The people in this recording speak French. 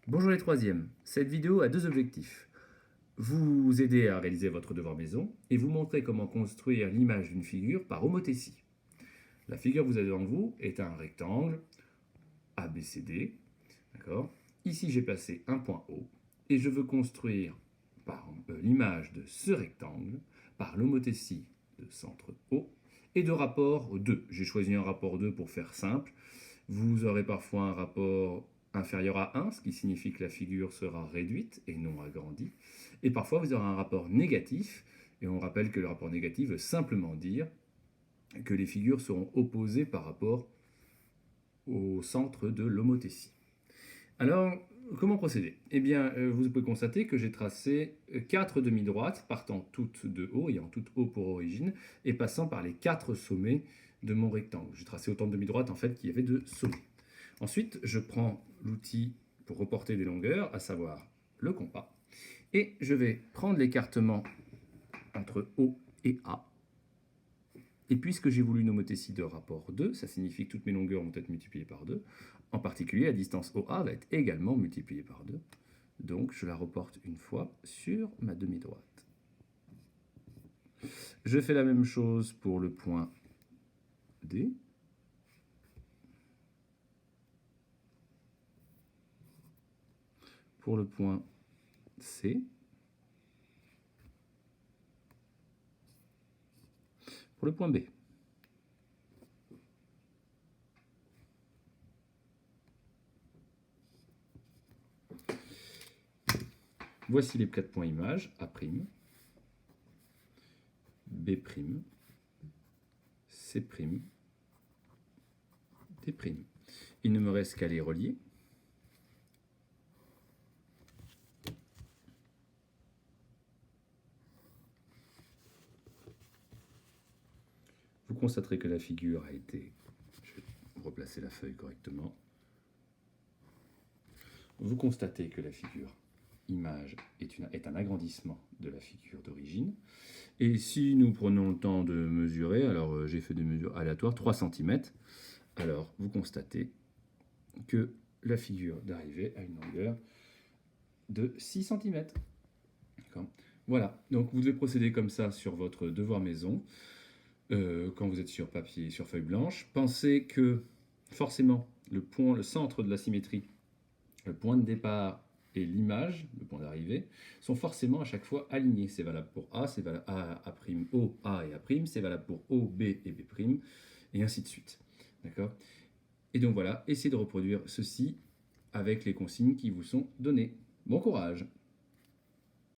Bonjour les troisièmes, cette vidéo a deux objectifs. Vous aider à réaliser votre devoir maison et vous montrer comment construire l'image d'une figure par homothétie. La figure que vous avez devant vous est un rectangle ABCD. D'accord. Ici j'ai placé un point O et je veux construire par l'image de ce rectangle par l'homothétie de centre O et de rapport 2. J'ai choisi un rapport 2 pour faire simple. Vous aurez parfois un rapport inférieur à 1, ce qui signifie que la figure sera réduite et non agrandie. Et parfois, vous aurez un rapport négatif, et on rappelle que le rapport négatif veut simplement dire que les figures seront opposées par rapport au centre de l'homothétie. Alors, comment procéder? Eh bien, vous pouvez constater que j'ai tracé 4 demi-droites, partant toutes de haut, ayant toutes haut pour origine, et passant par les 4 sommets de mon rectangle. J'ai tracé autant de demi-droites en fait qu'il y avait de sommets. Ensuite, je prends l'outil pour reporter des longueurs, à savoir le compas, et je vais prendre l'écartement entre O et A. Et puisque j'ai voulu une homothétie de rapport 2, ça signifie que toutes mes longueurs vont être multipliées par 2. En particulier, la distance OA va être également multipliée par 2. Donc, je la reporte une fois sur ma demi-droite. Je fais la même chose pour le point D. Pour le point C. Pour le point B. Voici les 4 points images, A', B', C', D'. Il ne me reste qu'à les relier. Vous constaterez que la figure a été... Je vais replacer la feuille correctement. Vous constatez que la figure image est un agrandissement de la figure d'origine. Et si nous prenons le temps de mesurer, alors j'ai fait des mesures aléatoires, 3 cm, alors vous constatez que la figure d'arrivée a une longueur de 6 cm. Voilà, donc vous devez procéder comme ça sur votre devoir maison, quand vous êtes sur papier, sur feuille blanche. Pensez que forcément le centre de la symétrie, le point de départ et l'image, le point d'arrivée, sont forcément à chaque fois alignés. C'est valable pour A, c'est valable A', O, A et A', c'est valable pour O, B et B', et ainsi de suite. D'accord? Et donc voilà, essayez de reproduire ceci avec les consignes qui vous sont données. Bon courage!